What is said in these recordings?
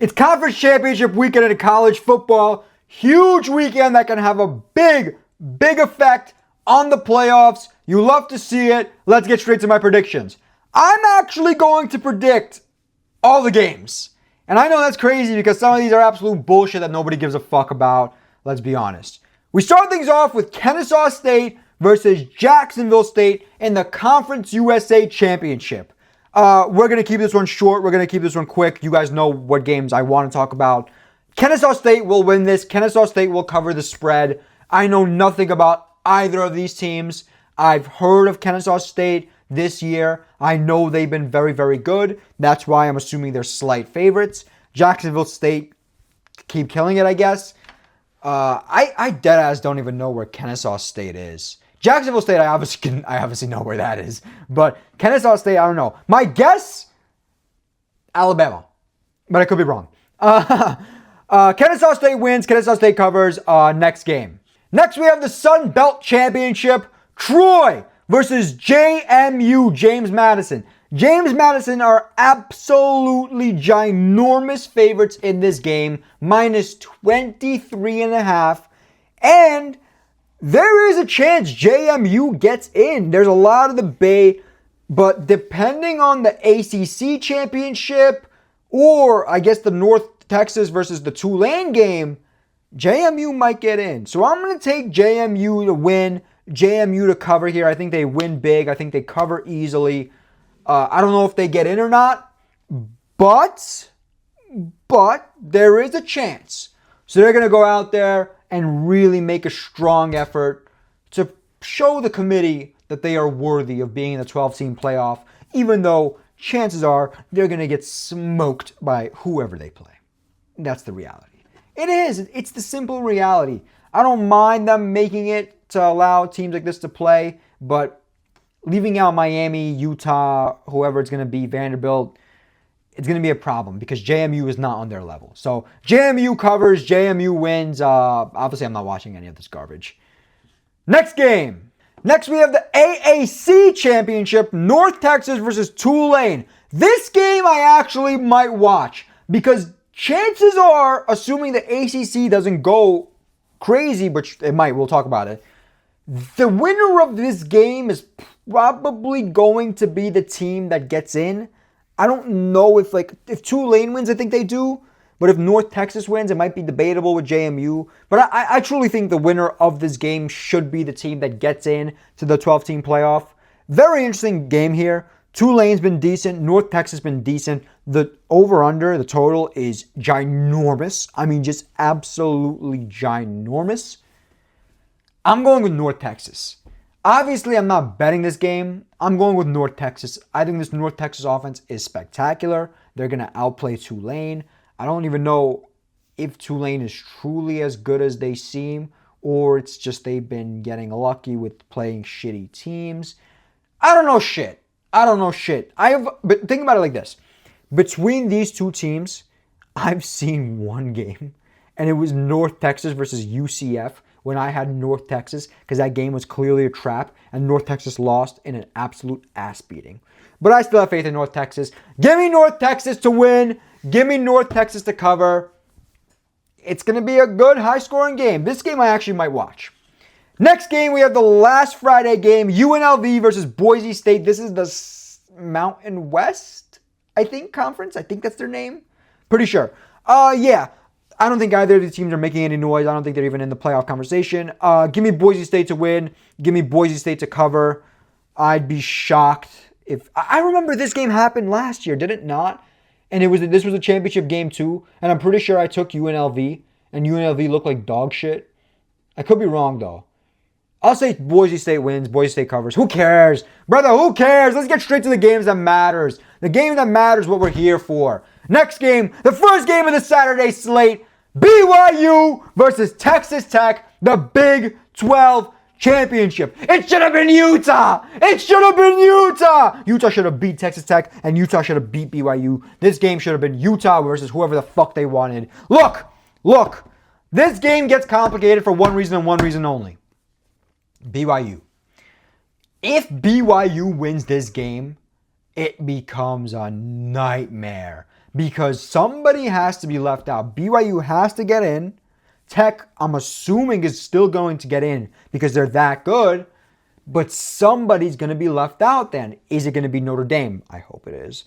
It's conference championship weekend in college football. Huge weekend that can have a big effect on the playoffs. You love to see it. Let's get straight to my predictions. I'm actually going to predict all the games. And I know that's crazy because some of these are absolute bullshit that nobody gives a fuck about. Let's be honest. We start things off with Kennesaw State versus Jacksonville State in the Conference USA Championship. We're going to keep this one short. We're going to keep this one quick. You guys know what games I want to talk about. Kennesaw State will win this. Kennesaw State will cover the spread. I know nothing about either of these teams. I've heard of Kennesaw State this year. I know they've been very, very good. That's why I'm assuming they're slight favorites. Jacksonville State keep killing it, I guess. I deadass don't even know where Kennesaw State is. Jacksonville State, I obviously know where that is. But Kennesaw State, I don't know. My guess, Alabama. But I could be wrong. Kennesaw State wins. Kennesaw State covers. Next game. Next, we have the Sun Belt Championship. Troy versus JMU, James Madison. James Madison are absolutely ginormous favorites in this game. Minus 23.5. And there is a chance JMU gets in. There's a lot of debate, but depending on the ACC Championship or I guess the North Texas versus the Tulane game, JMU might get in. So I'm going to take JMU to win, JMU to cover here. I think they win big. I think they cover easily. I don't know if they get in or not, but there is a chance. So they're going to go out there and really make a strong effort to show the committee that they are worthy of being in the 12-team playoff, even though chances are they're going to get smoked by whoever they play. That's the reality. It is. It's the simple reality. I don't mind them making it to allow teams like this to play, but leaving out Miami, Utah, whoever it's going to be, Vanderbilt, it's going to be a problem because JMU is not on their level. So JMU covers, JMU wins. Obviously, I'm not watching any of this garbage. Next game. Next, we have the AAC Championship, North Texas versus Tulane. This game I actually might watch because chances are, assuming the ACC doesn't go crazy, but it might, we'll talk about it, the winner of this game is probably going to be the team that gets in. I don't know if Tulane wins, I think they do. But if North Texas wins, it might be debatable with JMU. But I truly think the winner of this game should be the team that gets in to the 12-team playoff. Very interesting game here. Tulane's been decent. North Texas been decent. The over-under, the total is ginormous. I mean, just absolutely ginormous. I'm going with North Texas. Obviously, I'm not betting this game. I'm going with North Texas. I think this North Texas offense is spectacular. They're going to outplay Tulane. I don't even know if Tulane is truly as good as they seem, or it's just they've been getting lucky with playing shitty teams. I don't know shit. But think about it like this. Between these two teams, I've seen one game, and it was North Texas versus UCF when I had North Texas, because that game was clearly a trap, and North Texas lost in an absolute ass beating. But I still have faith in North Texas. Give me North Texas to win. Give me North Texas to cover. It's going to be a good, high-scoring game. This game I actually might watch. Next game, we have the last Friday game, UNLV versus Boise State. This is the Mountain West, I think, conference. I think that's their name. Pretty sure. Yeah. I don't think either of these teams are making any noise. I don't think they're even in the playoff conversation. Give me Boise State to win. Give me Boise State to cover. I'd be shocked if... I remember this game happened last year, did it not? And this was a championship game too. And I'm pretty sure I took UNLV. And UNLV looked like dog shit. I could be wrong though. I'll say Boise State wins. Boise State covers. Who cares? Brother, who cares? Let's get straight to the games that matters. The game that matters what we're here for. Next game, the first game of the Saturday slate. BYU versus Texas Tech, the Big 12 Championship. It should have been Utah. Utah should have beat Texas Tech, and Utah should have beat BYU. This game should have been Utah versus whoever the fuck they wanted. Look. This game gets complicated for one reason and one reason only. BYU. If BYU wins this game, it becomes a nightmare. because somebody has to be left out. BYU has to get in. Tech, I'm assuming, is still going to get in because they're that good. But somebody's going to be left out then. Is it going to be Notre Dame? I hope it is.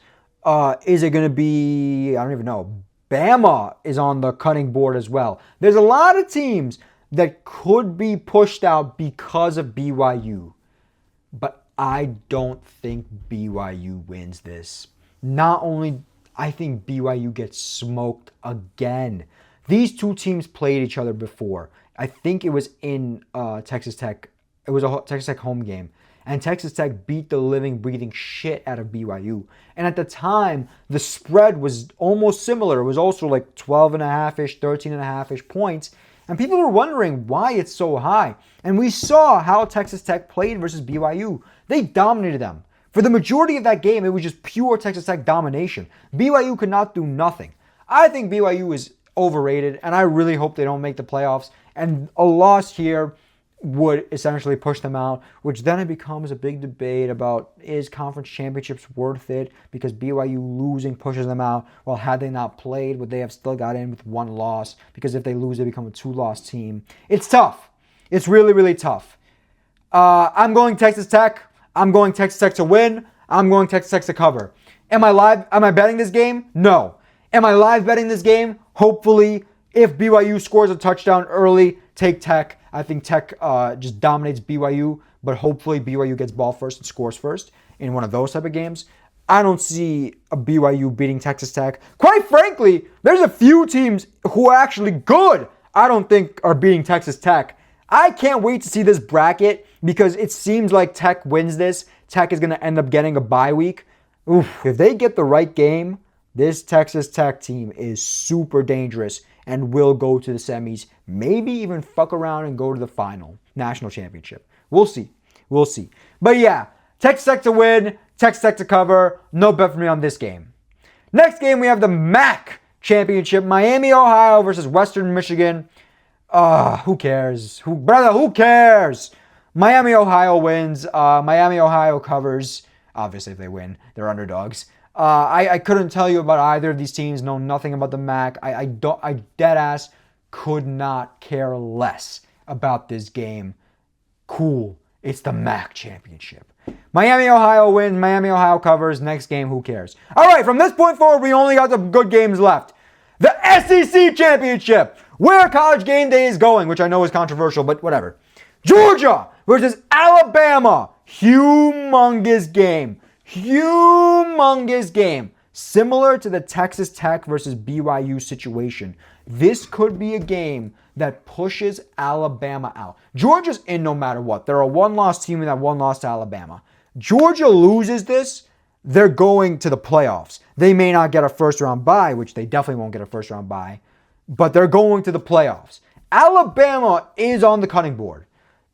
Is it going to be, I don't even know, Bama is on the cutting board as well. There's a lot of teams that could be pushed out because of BYU. But I don't think BYU wins this. Not only, I think BYU gets smoked again. These two teams played each other before. I think it was in Texas Tech. It was a Texas Tech home game. And Texas Tech beat the living, breathing shit out of BYU. And at the time, the spread was almost similar. It was also like 12.5-ish, 13.5-ish points. And people were wondering why it's so high. And we saw how Texas Tech played versus BYU. They dominated them. For the majority of that game, it was just pure Texas Tech domination. BYU could not do nothing. I think BYU is overrated, and I really hope they don't make the playoffs. And a loss here would essentially push them out, which then it becomes a big debate about, is conference championships worth it? Because BYU losing pushes them out. Well, had they not played, would they have still got in with one loss? Because if they lose, they become a 2-loss team. It's tough. It's really, really tough. I'm going Texas Tech. I'm going Texas Tech to win. I'm going Texas Tech to cover. Am I betting this game? No. Am I live betting this game? Hopefully, if BYU scores a touchdown early, take Tech. I think Tech just dominates BYU, but hopefully BYU gets ball first and scores first in one of those type of games. I don't see a BYU beating Texas Tech. Quite frankly, there's a few teams who are actually good I don't think are beating Texas Tech. I can't wait to see this bracket because it seems like Tech wins this. Tech is going to end up getting a bye week. Oof, if they get the right game, this Texas Tech team is super dangerous and will go to the semis, maybe even fuck around and go to the final national championship. We'll see. We'll see. But yeah, Texas Tech to win, Texas Tech to cover. No bet for me on this game. Next game, we have the MAC Championship, Miami, Ohio versus Western Michigan. Who cares? Who cares? Miami, Ohio wins. Miami, Ohio covers. Obviously, if they win, they're underdogs. I couldn't tell you about either of these teams. Know nothing about the MAC. I dead ass could not care less about this game. Cool. It's the MAC Championship. Miami, Ohio wins. Miami, Ohio covers. Next game, who cares? All right, from this point forward, we only got the good games left. The SEC Championship, where College Game Day is going, which I know is controversial, but whatever. Georgia versus Alabama. Humongous game. Humongous game. Similar to the Texas Tech versus BYU situation. This could be a game that pushes Alabama out. Georgia's in no matter what. They're a one-loss team and that one loss to Alabama. Georgia loses this, they're going to the playoffs. They may not get a first-round bye, which they definitely won't get a first-round bye, but they're going to the playoffs. Alabama is on the cutting board.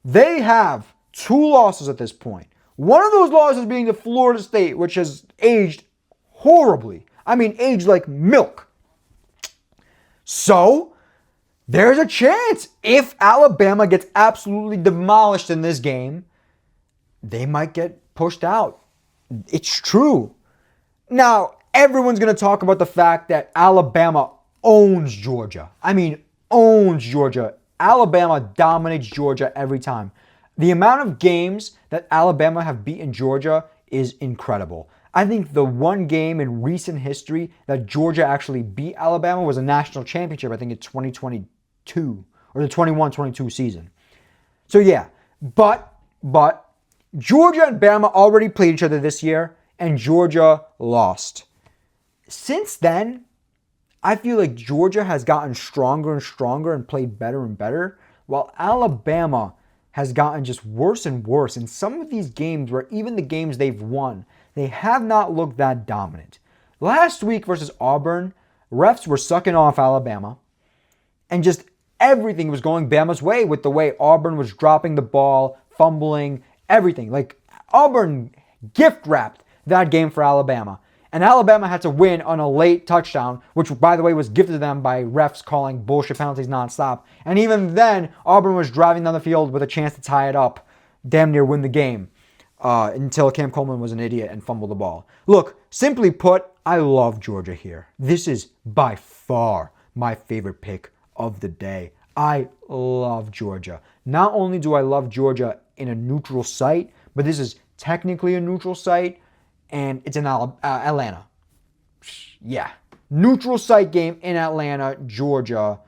They have 2 losses at this point. One of those losses being to Florida State, which has aged horribly. I mean, aged like milk. So, there's a chance if Alabama gets absolutely demolished in this game, they might get pushed out. It's true. Now, everyone's going to talk about the fact that Alabama owns Georgia. I mean, owns Georgia. Alabama dominates Georgia every time. The amount of games that Alabama have beaten Georgia is incredible. I think the one game in recent history that Georgia actually beat Alabama was a national championship, I think in 2022 or the 21-22 season. So yeah, but Georgia and Bama already played each other this year and Georgia lost. Since then, I feel like Georgia has gotten stronger and stronger and played better and better, while Alabama has gotten just worse and worse. In some of these games, where even the games they've won, they have not looked that dominant. Last week versus Auburn, refs were sucking off Alabama, and just everything was going Bama's way with the way Auburn was dropping the ball, fumbling, everything. Like, Auburn gift-wrapped that game for Alabama. And Alabama had to win on a late touchdown, which, by the way, was gifted to them by refs calling bullshit penalties nonstop. And even then, Auburn was driving down the field with a chance to tie it up, damn near win the game, until Cam Coleman was an idiot and fumbled the ball. Look, simply put, I love Georgia here. This is by far my favorite pick of the day. I love Georgia. Not only do I love Georgia in a neutral site, but this is technically a neutral site, and it's in Atlanta. Yeah. Neutral site game in Atlanta, Georgia.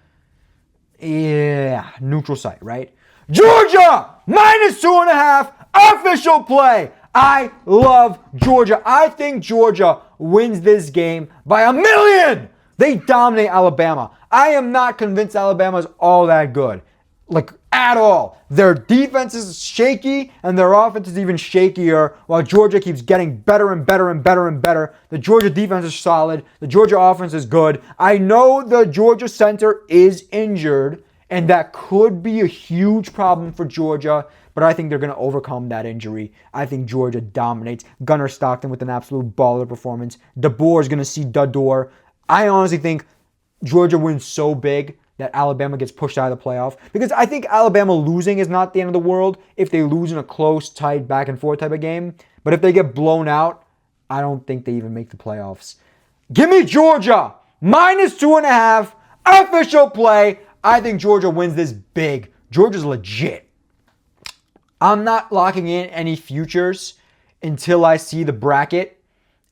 Yeah, neutral site, right? Georgia, -2.5, official play. I love Georgia. I think Georgia wins this game by 1,000,000. They dominate Alabama. I am not convinced Alabama's all that good. Like, at all. Their defense is shaky, and their offense is even shakier, while Georgia keeps getting better and better and better and better. The Georgia defense is solid. The Georgia offense is good. I know the Georgia center is injured, and that could be a huge problem for Georgia, but I think they're going to overcome that injury. I think Georgia dominates. Gunnar Stockton with an absolute baller performance. DeBoer is going to see Dador. I honestly think Georgia wins so big that Alabama gets pushed out of the playoff, because I think Alabama losing is not the end of the world if they lose in a close, tight, back and forth type of game. But if they get blown out, I don't think they even make the playoffs. Give me Georgia, -2.5, official play. I think Georgia wins this big. Georgia's legit. I'm not locking in any futures until I see the bracket.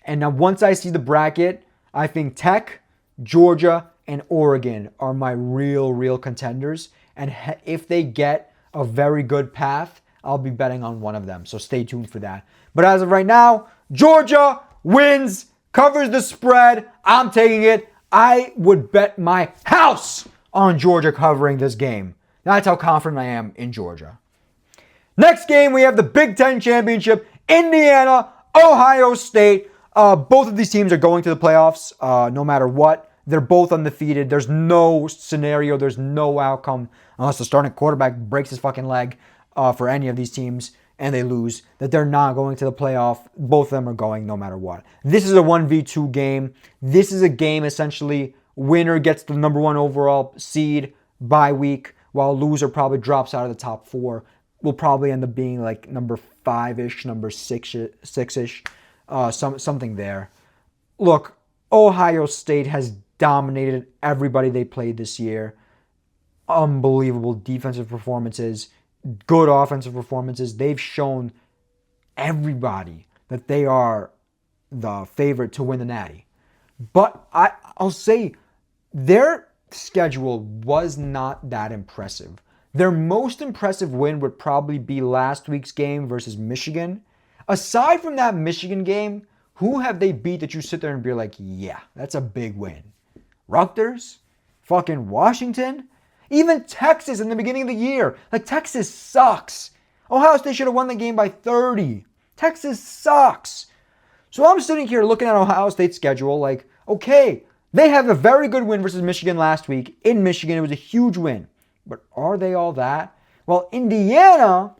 And now once I see the bracket, I think Tech, Georgia, and Oregon are my real contenders. And if they get a very good path, I'll be betting on one of them. So stay tuned for that. But as of right now, Georgia wins, covers the spread. I'm taking it. I would bet my house on Georgia covering this game. That's how confident I am in Georgia. Next game, we have the Big Ten Championship. Indiana, Ohio State. Both of these teams are going to the playoffs no matter what. They're both undefeated. There's no scenario, there's no outcome, unless the starting quarterback breaks his fucking leg for any of these teams and they lose, that they're not going to the playoff. Both of them are going no matter what. This is a 1v2 game. This is a game, essentially, winner gets the number 1 overall seed bye week, while loser probably drops out of the top 4. Will probably end up being like number 5-ish, number 6-ish, something there. Look, Ohio State has dominated everybody they played this year. Unbelievable defensive performances, good offensive performances. They've shown everybody that they are the favorite to win the Natty. But I'll say their schedule was not that impressive. Their most impressive win would probably be last week's game versus Michigan. Aside from that Michigan game, who have they beat that you sit there and be like, yeah, that's a big win? Rutgers? Fucking Washington? Even Texas in the beginning of the year. Like, Texas sucks. Ohio State should have won the game by 30. Texas sucks. So I'm sitting here looking at Ohio State's schedule like, okay, they have a very good win versus Michigan last week. In Michigan, it was a huge win. But are they all that? Well, Indiana,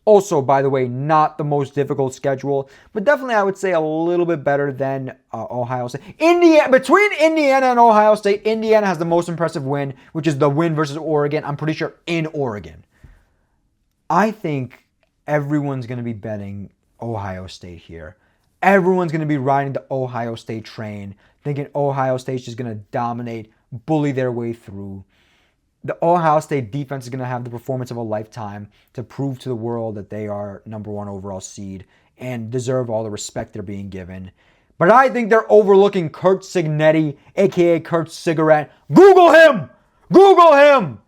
also, by the way, not the most difficult schedule, but definitely I would say a little bit better than Ohio State. Between Indiana and Ohio State, Indiana has the most impressive win, which is the win versus Oregon. I'm pretty sure in Oregon. I think everyone's going to be betting Ohio State here. Everyone's going to be riding the Ohio State train, thinking Ohio State's just going to dominate, bully their way through. The Ohio State defense is going to have the performance of a lifetime to prove to the world that they are number 1 overall seed and deserve all the respect they're being given. But I think they're overlooking Kurt Cignetti, a.k.a. Kurt Cigarette. Google him! Google him!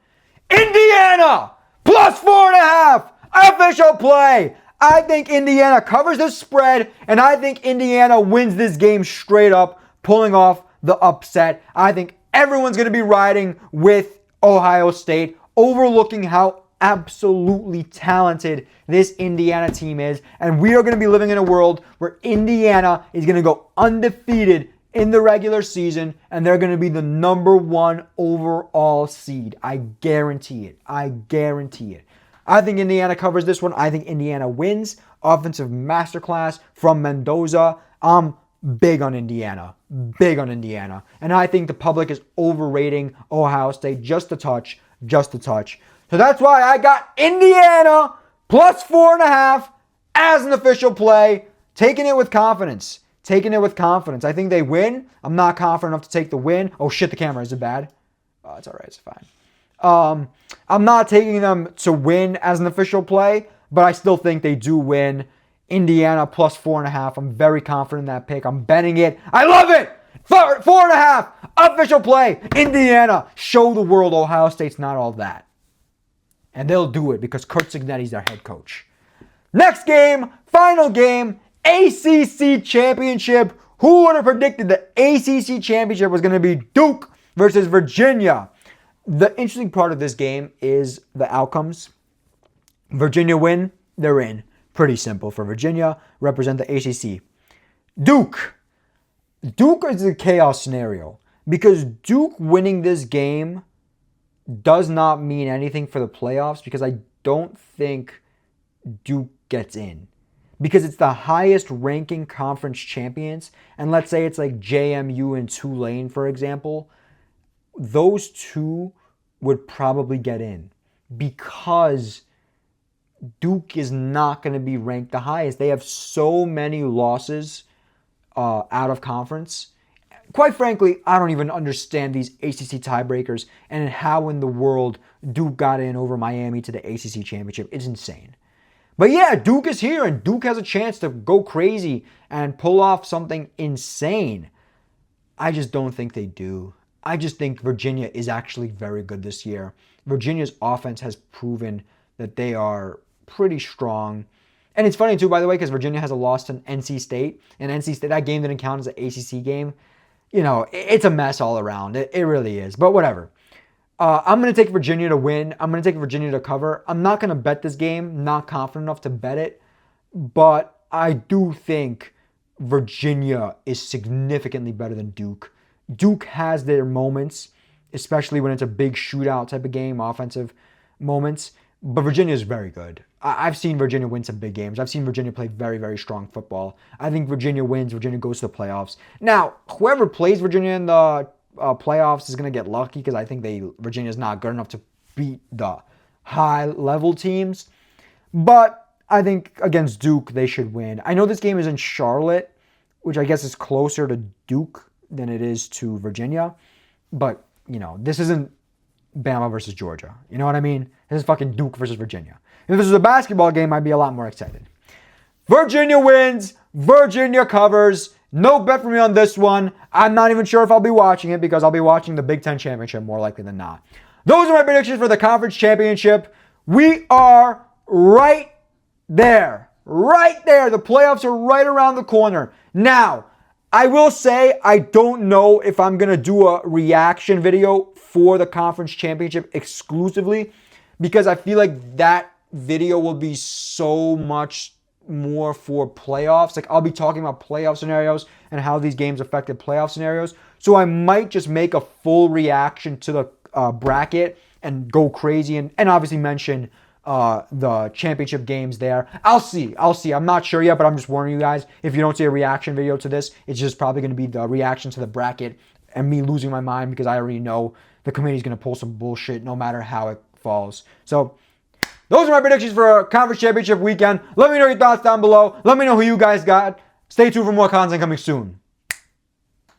Indiana! +4.5! Official play! I think Indiana covers this spread, and I think Indiana wins this game straight up, pulling off the upset. I think everyone's going to be riding with Ohio State, overlooking how absolutely talented this Indiana team is. And we are going to be living in a world where Indiana is going to go undefeated in the regular season, and they're going to be the number 1 overall seed. I guarantee it. I guarantee it. I think Indiana covers this one. I think Indiana wins. Offensive masterclass from Mendoza. I'm big on Indiana. Big on Indiana. And I think the public is overrating Ohio State just a touch. Just a touch. So that's why I got Indiana +4.5 as an official play. Taking it with confidence. Taking it with confidence. I think they win. I'm not confident enough to take the win. Oh shit, the camera, is it bad? Oh, it's all right, it's fine. I'm not taking them to win as an official play, but I still think they do win. Indiana plus 4.5. I'm very confident in that pick. I'm betting it. I love it! 4.5. Official play. Indiana. Show the world Ohio State's not all that. And they'll do it because Kurt Cignetti's their head coach. Next game, final game, ACC Championship. Who would have predicted the ACC Championship was going to be Duke versus Virginia? The interesting part of this game is the outcomes. Virginia win, they're in. Pretty simple for Virginia. Represent the ACC. Duke. Duke is a chaos scenario because Duke winning this game does not mean anything for the playoffs because I don't think Duke gets in. Because it's the highest ranking conference champions. And let's say it's like JMU and Tulane, for example. Those two would probably get in because Duke is not going to be ranked the highest. They have so many losses out of conference. Quite frankly, I don't even understand these ACC tiebreakers and how in the world Duke got in over Miami to the ACC Championship. It's insane. But yeah, Duke is here and Duke has a chance to go crazy and pull off something insane. I just don't think they do. I just think Virginia is actually very good this year. Virginia's offense has proven that they are pretty strong. And it's funny too, by the way, because Virginia has a loss to NC State. And NC State, that game didn't count as an ACC game. You know, it's a mess all around. It really is. But whatever. I'm going to take Virginia to win. I'm going to take Virginia to cover. I'm not going to bet this game. Not confident enough to bet it. But I do think Virginia is significantly better than Duke. Duke has their moments, especially when it's a big shootout type of game, offensive moments. But Virginia is very good. I've seen Virginia win some big games. I've seen Virginia play very, very strong football. I think Virginia wins. Virginia goes to the playoffs. Now, whoever plays Virginia in the playoffs is going to get lucky because I think Virginia is not good enough to beat the high-level teams. But I think against Duke, they should win. I know this game is in Charlotte, which I guess is closer to Duke than it is to Virginia. But, you know, this isn't Bama versus Georgia. You know what I mean? This is fucking Duke versus Virginia. If this was a basketball game, I'd be a lot more excited. Virginia wins. Virginia covers. No bet for me on this one. I'm not even sure if I'll be watching it because I'll be watching the Big Ten Championship more likely than not. Those are my predictions for the Conference Championship. We are right there. Right there. The playoffs are right around the corner. Now, I will say I don't know if I'm going to do a reaction video for the Conference Championship exclusively because I feel like that video will be so much more for playoffs. Like I'll be talking about playoff scenarios and how these games affected playoff scenarios. So I might just make a full reaction to the bracket and go crazy and obviously mention the championship games there. I'll see. I'm not sure yet, but I'm just warning you guys. If you don't see a reaction video to this, it's just probably going to be the reaction to the bracket and me losing my mind because I already know the committee's going to pull some bullshit no matter how it falls. So those are my predictions for a Conference Championship weekend. Let me know your thoughts down below. Let me know who you guys got. Stay tuned for more content coming soon.